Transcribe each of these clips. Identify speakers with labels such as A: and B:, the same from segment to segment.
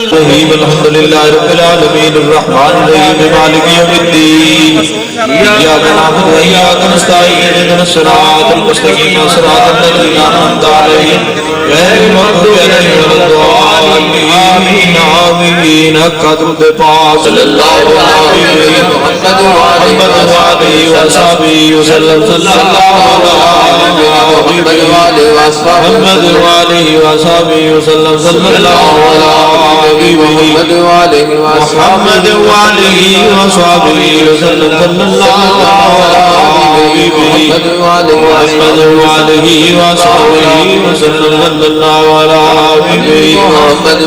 A: الحمد لله رب العالمين الرحمن الرحيم مالك يوم الدين إياك نعبد وإياك نستعين اهدنا الصراط المستقيم صراط الذين أنعمت عليهم غير المغضوب عليهم ولا الضالين آمين آمين قدر پاک صلی اللہ علیہ محمد وآلہ وصحبہ وسلم صلی اللہ علیہ محمد وآلہ وصحبہ وسلم صلی اللہ علیہ محمد وآلہ وصحبہ وسلم صلی اللہ علیہ محمد وآلہ وصحبہ وسلم صلی اللہ علیہ محمد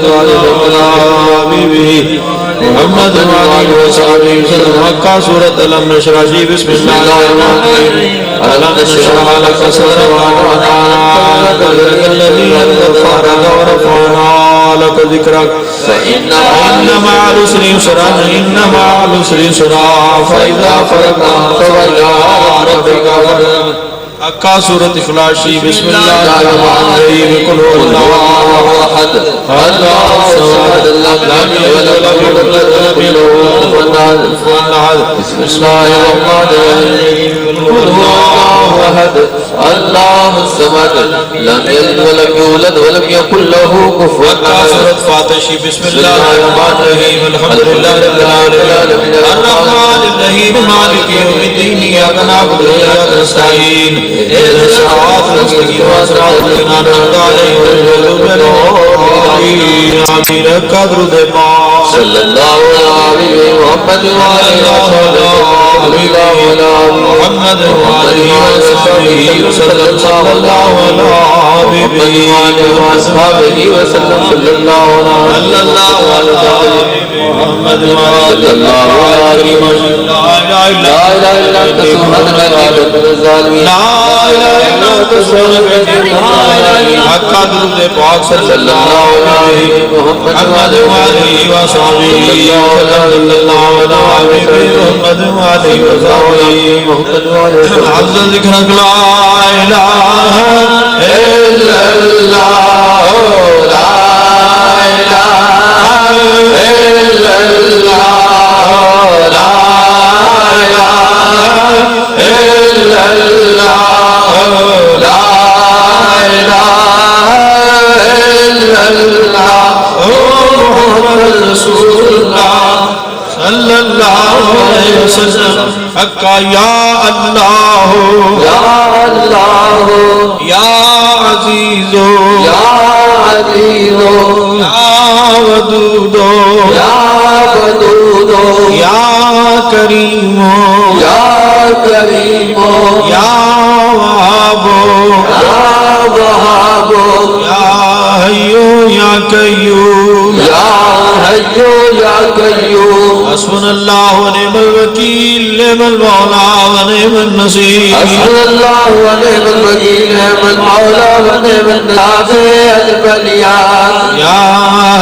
A: وآلہ وصحبہ محمد وآلہ وصحبہ وسلم مکہ سورۃ الم نشرح بسم اللہ الرحمن الرحیم الم نشرح لک صدرک ووضعنا لک ذکرک الذی انقض ظهرک ورفعنا لک ذکرک فإن مع العسر يسرا إن مع العسر يسرا فإذا فرغت فانصب إلى ربك فارغب مکہ سورۃ اخلاص بسم اللہ الرحمن الرحیم قل هو اللہ احد اللہ الصمد لم یلد ولم یولد ولم یکن له کفوا احد بسم اللہ الرحمن الرحیم قل هو اللہ احد اللہ الصمد لم یلد ولم یولد ولم یکن له کفوا احد مکہ سورۃ فاتح بسم اللہ الرحمن الرحیم الحمد للہ رب العالمین الرحمن الرحیم مالک یوم الدین ایاک نعبد و ایاک نستعین اهدنا الصراط المستقيم صراط الذين أنعمت عليهم غير المغضوب عليهم آمين قدر پاک صلی اللہ علیہ محمد وآلہ محمد وآلہ وصحبہ وسلم صلی اللہ علیہ وصحبہ وسلم صلی اللہ علیہ محمد وآلہ اللہ علیہ وسلم لا الہ الا انت سبحانک لا الہ الا انت سبحانک حق درود پاک صلی اللہ علیہ محمد وآلہ وصحبہ صلی اللہ علیہ محمد وآلہ وصحبہ محمد وآلہ افضل ذکرک لا الہ الا اللہ لا الہ الا اللہ لا الہ الا اللہ لا الہ الا اللہ محمد رسول اللہ صلی اللہ علیہ وسلم حقا یا اللہ یا اللہ یا عزیز یا عزیز یا ودود یا ودود یا کریم یا کریم یا وہاب یا وہاب یا حیو یا قیوم یا حیو یا قیوم حسبنا اللہ ونعم الوکیل نعم المولا ونعم النصیر حسبنا اللہ ونعم الوکیل نعم المولا ونعم الناصر البلیات یا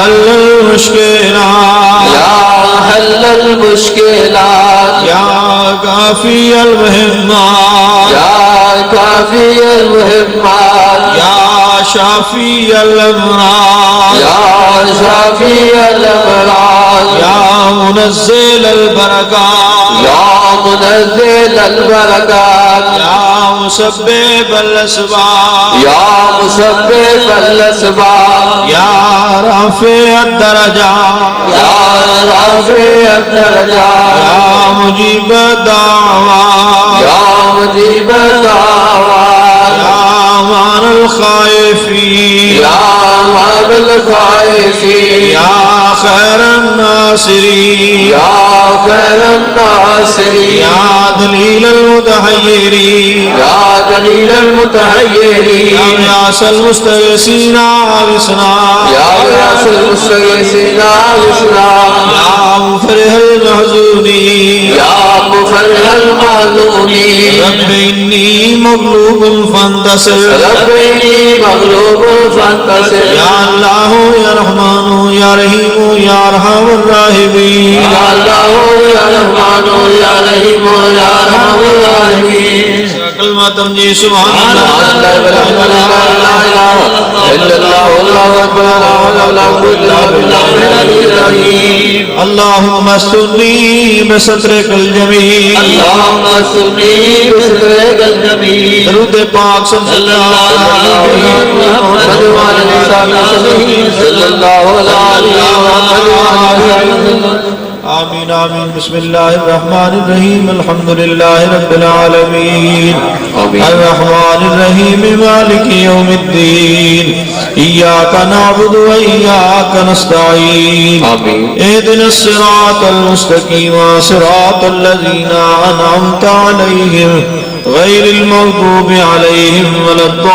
A: حل المشکلات یا حل المشکلات یا کافی المہمات یا کافی المہمات یا شافی الامراض یا شافی الامراض یا منزل البرکات یا منزل البرکات یا مسبب الاسباب یا مسبب الاسباب یا رافع الدرجات یا رافع الدرجات یا مجیب الدعوات یا مجیب الدعوات یا امان الخائفین یا امان الخائفین یا خیر الناصرین یا خیر الناصرین یا دلیل المتحیرین یا دلیل المتحیرین یا غیاث المستغیثین آغثنا یا غیاث المستغیثین آغثنا یا مفرح المحزونین یا مفرح المحزونین رب انی مغلوب فانتصر
B: ربني مغلوب فانتصر
A: یا اللہ یا رحمان یا رحیم یا ارحم الراحمین
B: یا اللہ یا رحمان یا رحیم یا ارحم الراحمین
A: کلمہ تمجید سبحان اللہ اللہم استرنی بسترک الجمیل
B: اللہم استرنی بسترک الجمیل
A: درود پاک صلی اللہ علیہ وسلم آمین آمین بسم اللہ الرحمن الرحیم الحمدللہ رب العالمین الرحمن الرحیم مالک یوم الدین ایاک نعبد و ایاک نستعین اهدنا الصراط المستقیم صراط الذین انعمت علیہم غیر المغضوب علیہم ولا الضالین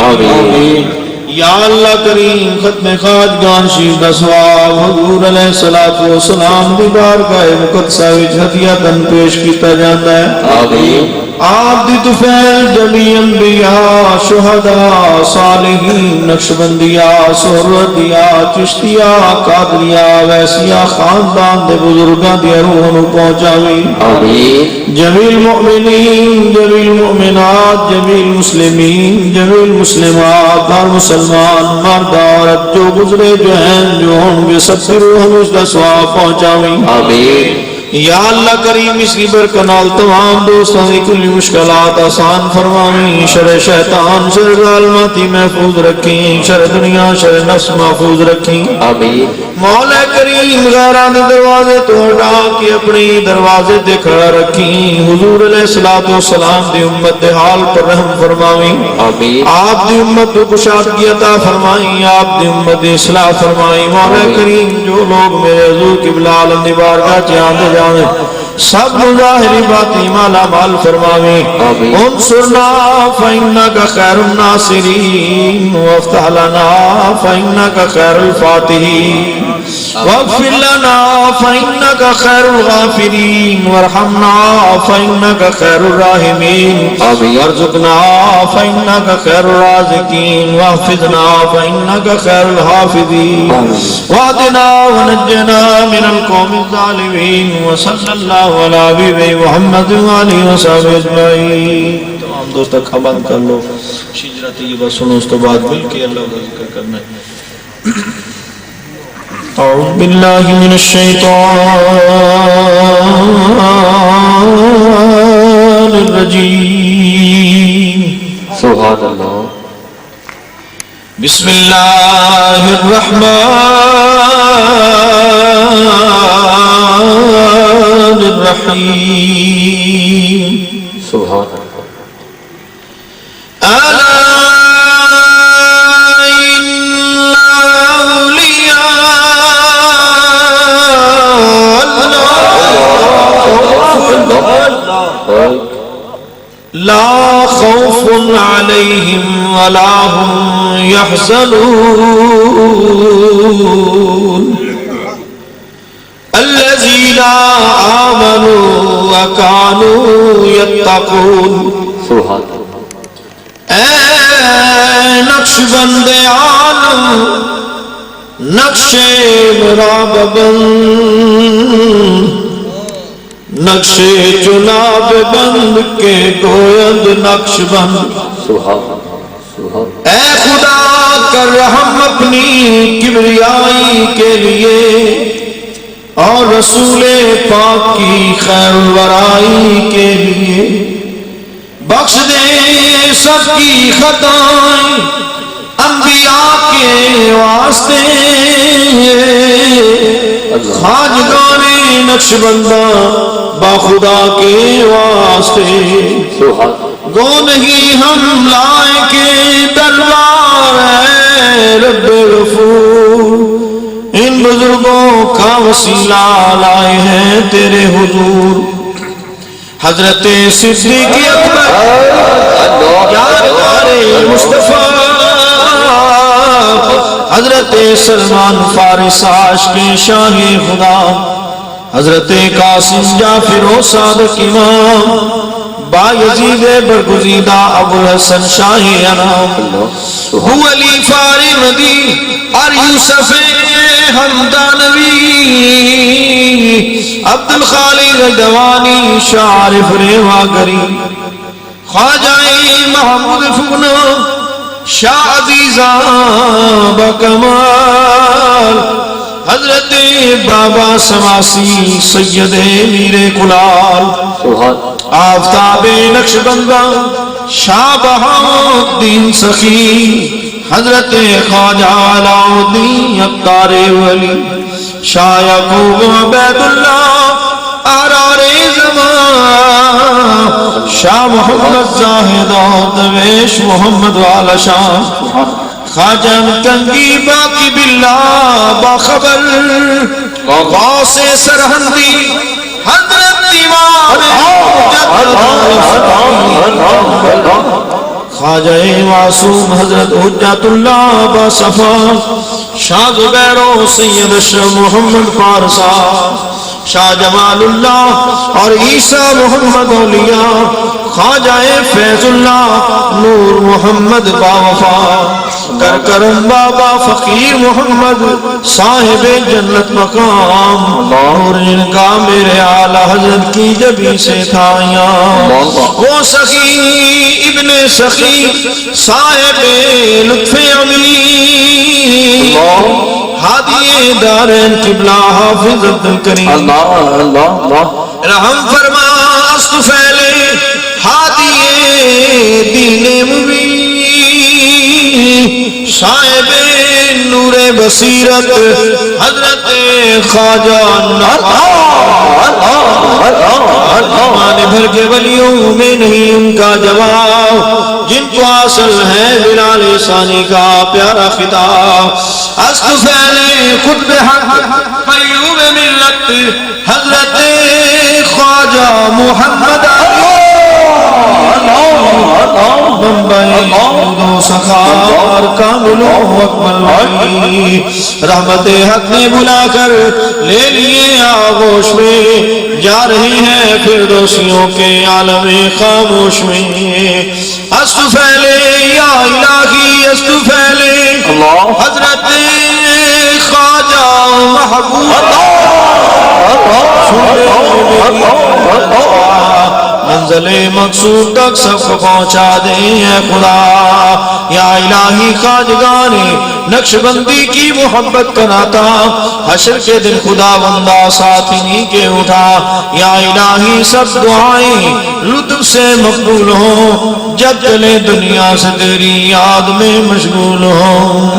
A: آمین یا اللہ کریم ختم خواجگان شیف دا ثواب حضور علیہ السلام دی بارگاہ مقدسہ وچ ہدیہ پیش کیتا جاندا ہے آمین آپ دی طفیل جمی انبیاء شہداء صالحین نقشبندیاء سہروردیاء چشتیاء قادریاء ویسیاء خاندان دے بزرگاں دی روحوں نو پہنچاویں آمین جمیل مؤمنین جمیل مؤمنات جمیل مسلمین جمیل مسلمات ہر مسلمان مرد عورت جو گزرے جو ہیں جو ہوں گے سب سے روحوں اس دا ثواب پہنچاویں آمین یا اللہ کریم اس کی برکنال تمام دوستوں کی کلی مشکلات آسان فرمائیں شر شیطان شر ظالماتی محفوظ رکھیں شر دنیا شر نفس محفوظ رکھیں آمین مولا کریم غیران دروازے تو ہٹا کے اپنی دروازے دے کھڑا رکھیں حضور علیہ السلام دی امت دے حال پر رحم فرمائیں آمین آپ دی امت کو کشادگی عطا فرمائیں آپ دی امت دی اصلاح فرمائیں مولا کریم جو لوگ میرے حضور کی بلال دی بارگاہ چاہتے جانے سب ظاہری باتی مالا مال فرماویں انصرنا فإنک خیر الناصرین وافتح لنا فإنک خیر الفاتحین واغفر لنا فإنک خیر الغافرین وارحمنا فإنک خیر الراحمین وارزقنا فإنک خیر الرازقین واحفظنا فإنک خیر الحافظین واهدنا ونجنا من القوم الظالمین وصلی اللہ علی حبیبہ محمد وآلہ وصحبہ اجمعین تمام دوست اکھا بند کر لو شجرہ طیبہ سنو اس تو بعد مل کے اللہ کا ذکر کرنا ہے اعوذ باللہ من الشیطان الرجیم
B: سبحان اللہ
A: بسم اللہ الرحمن الرحیم
B: سبحان اللہ
A: لا خوف عليهم ولا هم يحزنون الذين آمنوا وكانوا يتقون
B: سبحان اللہ
A: اے نقش بند عالم نقش مراببن نقش چناب بند کے گویند نقش بند اے خدا کر رحم اپنی کبریائی کے لیے اور رسول پاک کی خیر ورائی کے لیے بخش دے سب کی خطائیں انبیاء کے واسطے خواجگان نقش بندہ باخدا کے واسطے گو نہیں ہم لائے کے تلوار ہے رب غفور ان بزرگوں کا وسیلہ لائے ہیں تیرے حضور حضرت صدیق اکبر یار مصطفیٰ حضرت سلمان فارس عاشق شاہ خدا حضرت قاسم جعفر و صادق امام بایزید برگزیدہ ابو الحسن شاہ انام هو علی فارمدی اور یوسف حمدانوی عبد الخالق دوانی شارف ریواگری خواجہ محمود فگنا شاہ عزیزہ بکمال حضرت بابا سماسی سید میر کلال آفتاب نقش بندہ شاہ بہاؤدین سخی حضرت خواجہ علاؤدین ابتار ولی شاہ یعقوب عبید اللہ آرار زمان شاہ محمد زاہد دویش محمد والا شاہ خواجہ کنگی باقی باللہ باخبر غوث سرہندی حضرت امام خواجہ معصوم حضرت حجت اللہ باصفا شاہ زبیر و سید اشرف محمد فارسا شاہ جمال اللہ اور عیسیٰ محمد اولیاء خواجہ فیض اللہ نور محمد باوفا کرکرم بابا فقیر محمد صاحب جنت مقام نور جن کا میرے اعلی حضرت کی جبی سے تھائیاں وہ سخی ابن سخی صاحب لطف امین ہادی دارین قبلہ حافظ عبدالکریم رحم فرما است پھیلے ہادی دین مبین صاحب نور بصیرت حضرت خواجہ مان بھر کے ولیوں میں نہیں ان کا جواب جن کو اصل ہے بلال ثانی کا پیارا خطاب است پھیلے خطب حق قیوم ملت حضرت خواجہ محمد دو سخار کامل و اکمل وحی رحمت حق نے بلا کر لے لیے آغوش میں جا رہی ہیں فردوسیوں کے عالم خاموش میں است پھیلے یا الہی است پھیلے حضرت خواجہ محبوب منزل مقصود تک سب کو پہنچا دیں اے خدا یا الہی خواجگان نقش بندی کی محبت کا ناتا حشر کے دن خدا بندہ ساتھ انہی کے اٹھا یا الہی سب دعائیں لطف سے مقبول ہوں جب چلے دنیا سے تیری یاد میں مشغول ہوں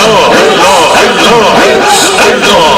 A: Allah, Allah, Allah, Allah.